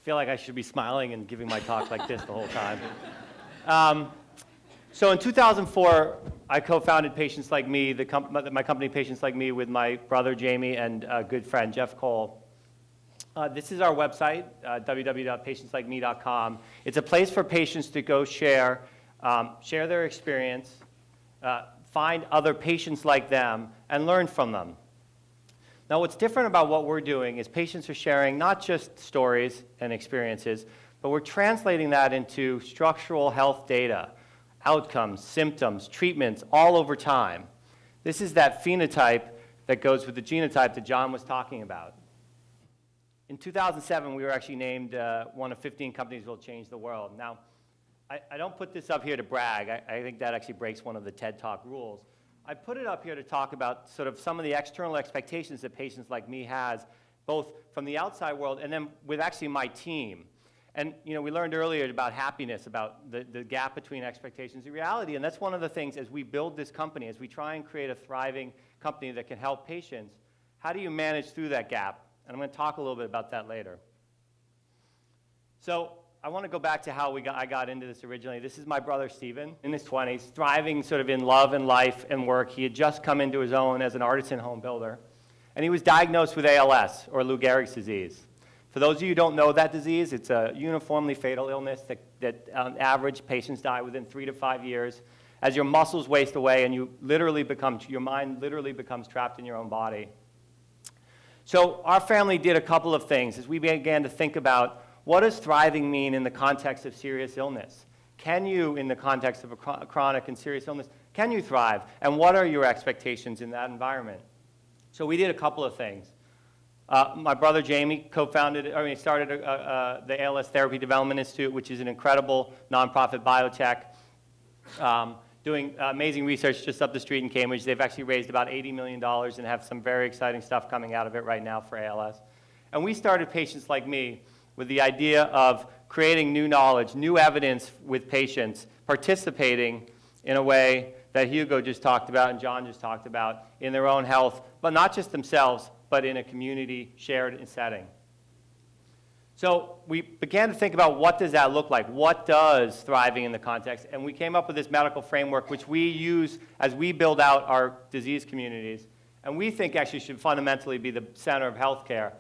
feel like I should be smiling and giving my talk like this the whole time. So in 2004, I co-founded Patients Like Me, my company Patients Like Me, with my brother Jamie and a good friend Jeff Cole. This is our website, www.patientslikeme.com. It's a place for patients to go share their experience, find other patients like them, and learn from them. Now, what's different about what we're doing is patients are sharing not just stories and experiences, but we're translating that into structural health data, outcomes, symptoms, treatments, all over time. This is that phenotype that goes with the genotype that John was talking about. In 2007, we were actually named one of 15 companies that will change the world. Now, I don't put this up here to brag. I think that actually breaks one of the TED Talk rules. I put it up here to talk about sort of some of the external expectations that Patients Like Me has, both from the outside world and then with actually my team. And we learned earlier about happiness, about the gap between expectations and reality, and that's one of the things as we build this company, as we try and create a thriving company that can help patients, how do you manage through that gap? And I'm going to talk a little bit about that later. So I want to go back to how I got into this originally. This is my brother Stephen, in his 20s, thriving sort of in love and life and work. He had just come into his own as an artisan home builder, and he was diagnosed with ALS, or Lou Gehrig's disease. For those of you who don't know that disease, it's a uniformly fatal illness that on average patients die within 3 to 5 years as your muscles waste away and your mind literally becomes trapped in your own body. So our family did a couple of things as we began to think about what does thriving mean in the context of serious illness? Can you, in the context of a chronic and serious illness, can you thrive? And what are your expectations in that environment? So we did a couple of things. My brother Jamie started the ALS Therapy Development Institute, which is an incredible nonprofit biotech doing amazing research just up the street in Cambridge. They've actually raised about $80 million and have some very exciting stuff coming out of it right now for ALS. And we started Patients Like Me with the idea of creating new knowledge, new evidence with patients, participating in a way that Hugo just talked about and John just talked about in their own health, but not just themselves, but in a community shared setting. So we began to think about what does that look like? What does thriving in the context? And we came up with this medical framework, which we use as we build out our disease communities. And we think actually should fundamentally be the center of healthcare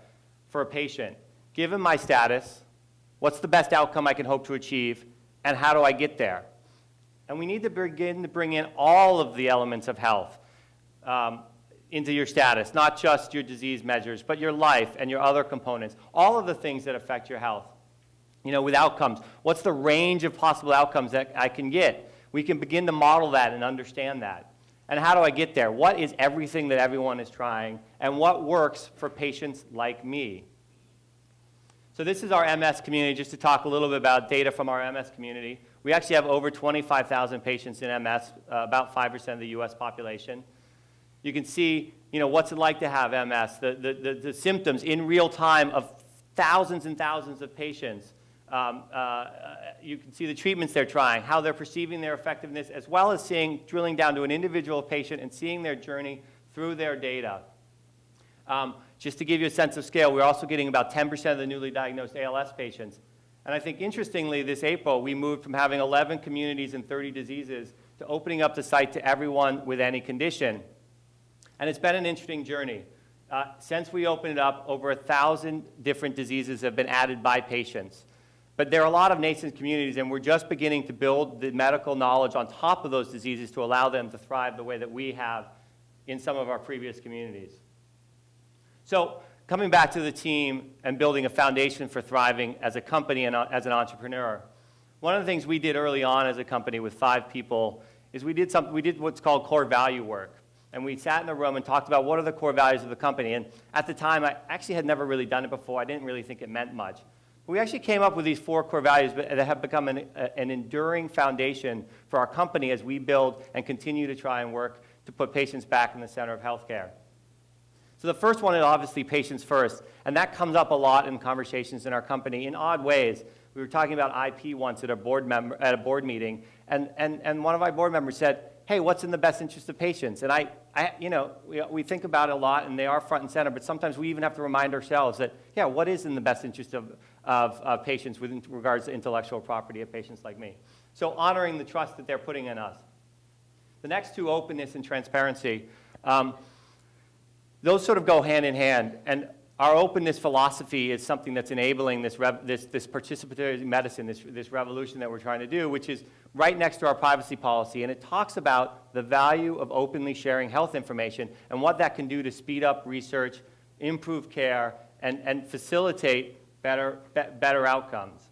for a patient. Given my status, what's the best outcome I can hope to achieve, and how do I get there? And we need to begin to bring in all of the elements of health into your status, not just your disease measures, but your life and your other components, all of the things that affect your health. With outcomes, what's the range of possible outcomes that I can get? We can begin to model that and understand that. And how do I get there? What is everything that everyone is trying, and what works for patients like me? So this is our MS community, just to talk a little bit about data from our MS community. We actually have over 25,000 patients in MS, about 5% of the US population. You can see, what's it like to have MS, the symptoms in real time of thousands and thousands of patients. You can see the treatments they're trying, how they're perceiving their effectiveness, as well as drilling down to an individual patient and seeing their journey through their data. Just to give you a sense of scale, we're also getting about 10% of the newly diagnosed ALS patients. And I think interestingly, this April, we moved from having 11 communities and 30 diseases to opening up the site to everyone with any condition. And it's been an interesting journey. Since we opened it up, over 1,000 different diseases have been added by patients. But there are a lot of nascent communities, and we're just beginning to build the medical knowledge on top of those diseases to allow them to thrive the way that we have in some of our previous communities. So coming back to the team and building a foundation for thriving as a company and as an entrepreneur, one of the things we did early on as a company with 5 people is we did what's called core value work. And we sat in a room and talked about what are the core values of the company. And at the time, I actually had never really done it before. I didn't really think it meant much. But we actually came up with these 4 core values that have become an enduring foundation for our company as we build and continue to try and work to put patients back in the center of healthcare. So the first one is obviously patients first. And that comes up a lot in conversations in our company in odd ways. We were talking about IP once at a board meeting. And one of my board members said, hey, what's in the best interest of patients? And we think about it a lot, and they are front and center, but sometimes we even have to remind ourselves that, yeah, what is in the best interest of patients with regards to intellectual property of patients like me. So honoring the trust that they're putting in us. The next two, openness and transparency, those sort of go hand in hand. And our openness philosophy is something that's enabling this participatory medicine, this revolution that we're trying to do, which is right next to our privacy policy. And it talks about the value of openly sharing health information and what that can do to speed up research, improve care, and facilitate better outcomes.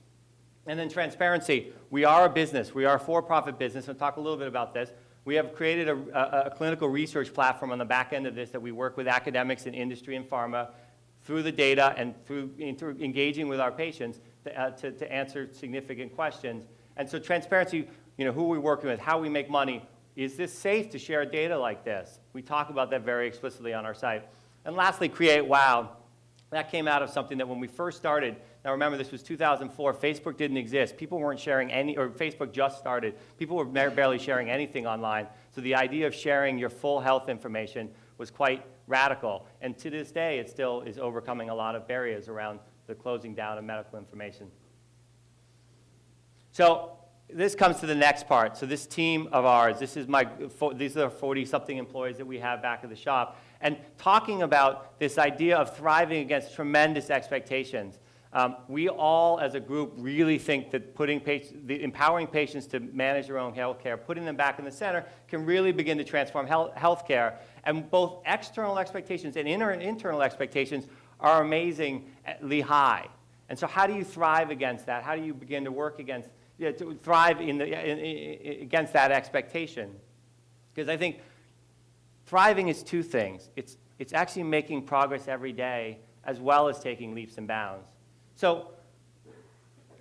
And then transparency. We are a business. We are a for-profit business. I'll talk a little bit about this. We have created a clinical research platform on the back end of this that we work with academics in industry and pharma through the data and through engaging with our patients to answer significant questions. And so transparency, who are we working with, how we make money, is this safe to share data like this? We talk about that very explicitly on our site. And lastly, create wow. That came out of something that when we first started, now remember this was 2004, Facebook didn't exist. People weren't sharing or Facebook just started. People were barely sharing anything online. So the idea of sharing your full health information was quite radical. And to this day, it still is overcoming a lot of barriers around the closing down of medical information. So this comes to the next part. So this team of ours, these are the 40-something employees that we have back at the shop. And talking about this idea of thriving against tremendous expectations. We all, as a group, really think that empowering patients to manage their own health care, putting them back in the center, can really begin to transform health care. And both external expectations and internal expectations are amazingly high. And so how do you thrive against that? How do you begin to work against, to thrive against that expectation? Because I think thriving is two things. It's actually making progress every day as well as taking leaps and bounds. So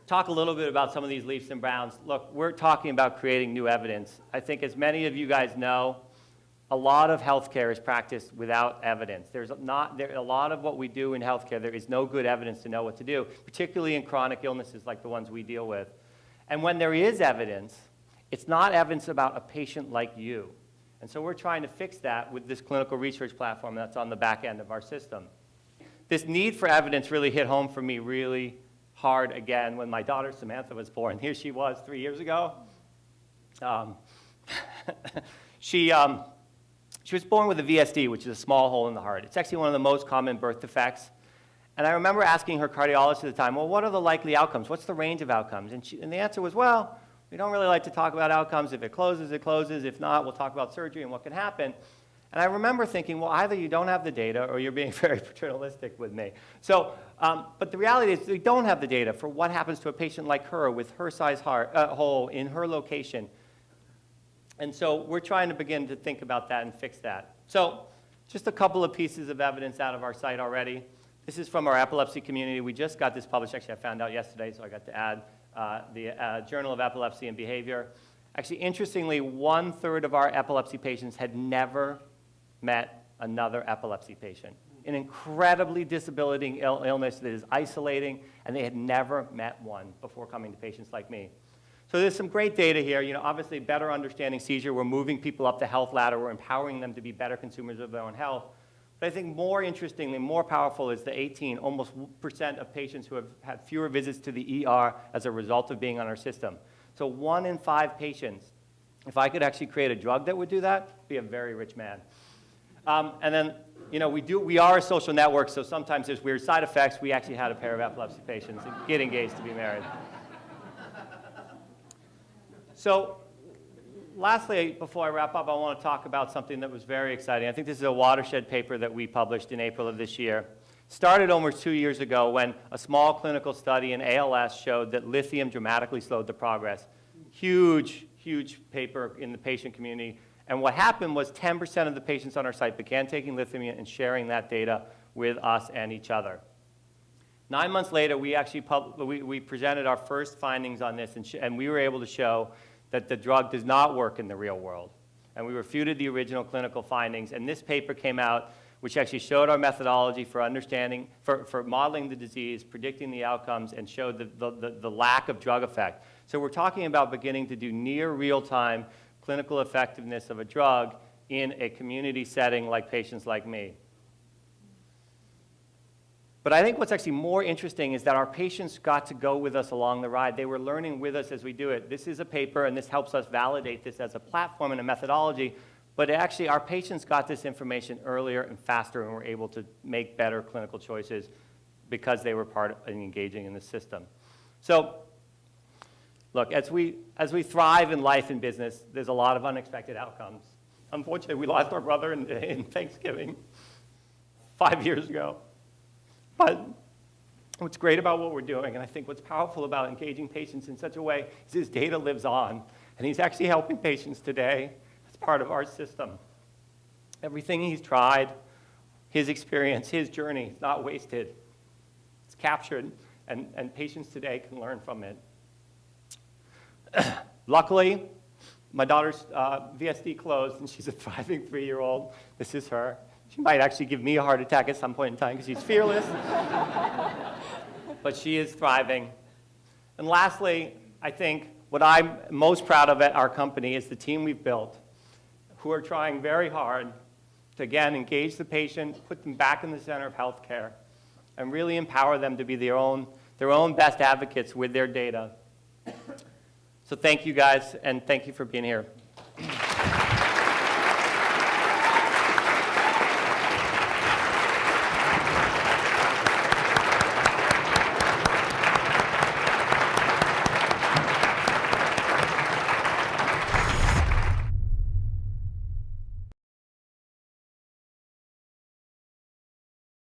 talk a little bit about some of these leaps and bounds. Look, we're talking about creating new evidence. I think as many of you guys know, a lot of healthcare is practiced without evidence. A lot of what we do in healthcare, there is no good evidence to know what to do, particularly in chronic illnesses like the ones we deal with. And when there is evidence, it's not evidence about a patient like you. And so we're trying to fix that with this clinical research platform that's on the back end of our system. This need for evidence really hit home for me really hard again when my daughter Samantha was born. Here she was 3 years ago. She was born with a VSD, which is a small hole in the heart. It's actually one of the most common birth defects. And I remember asking her cardiologist at the time, well, what are the likely outcomes? What's the range of outcomes? And the answer was, well, we don't really like to talk about outcomes. If it closes, it closes. If not, we'll talk about surgery and what can happen. And I remember thinking, well, either you don't have the data or you're being very paternalistic with me. So, but the reality is we don't have the data for what happens to a patient like her with her size hole in her location. And so we're trying to begin to think about that and fix that. So just a couple of pieces of evidence out of our site already. This is from our epilepsy community. We just got this published. Actually, I found out yesterday, so I got to add the Journal of Epilepsy and Behavior. Actually, interestingly, 1/3 of our epilepsy patients had never met another epilepsy patient. An incredibly debilitating illness that is isolating, and they had never met one before coming to patients like me. So there's some great data here. Obviously, better understanding seizure. We're moving people up the health ladder. We're empowering them to be better consumers of their own health. But I think more interestingly, more powerful is the almost 18% of patients who have had fewer visits to the ER as a result of being on our system. So 1 in 5 patients, if I could actually create a drug that would do that, I'd be a very rich man. And then, we are a social network, so sometimes there's weird side effects. We actually had a pair of epilepsy patients get engaged to be married. So lastly, before I wrap up, I want to talk about something that was very exciting. I think this is a watershed paper that we published in April of this year. Started almost 2 years ago when a small clinical study in ALS showed that lithium dramatically slowed the progress. Huge, huge paper in the patient community. And what happened was 10% of the patients on our site began taking lithium and sharing that data with us and each other. 9 months later, we actually we presented our first findings on this, and we were able to show that the drug does not work in the real world. And we refuted the original clinical findings, and this paper came out, which actually showed our methodology for understanding, for modeling the disease, predicting the outcomes, and showed the lack of drug effect. So we're talking about beginning to do near real-time clinical effectiveness of a drug in a community setting like patients like me. But I think what's actually more interesting is that our patients got to go with us along the ride. They were learning with us as we do it. This is a paper, and this helps us validate this as a platform and a methodology. But actually, our patients got this information earlier and faster and were able to make better clinical choices because they were part of and engaging in the system. So, look, as we thrive in life and business, there's a lot of unexpected outcomes. Unfortunately, we lost our brother in Thanksgiving 5 years ago. But what's great about what we're doing, and I think what's powerful about engaging patients in such a way, is his data lives on. And he's actually helping patients today as part of our system. Everything he's tried, his experience, his journey, is not wasted. It's captured, and patients today can learn from it. Luckily, my daughter's VSD closed, and she's a thriving 3-year-old. This is her. She might actually give me a heart attack at some point in time because she's fearless. But she is thriving. And lastly, I think what I'm most proud of at our company is the team we've built, who are trying very hard to, again, engage the patient, put them back in the center of healthcare, and really empower them to be their own best advocates with their data. So thank you guys, and thank you for being here.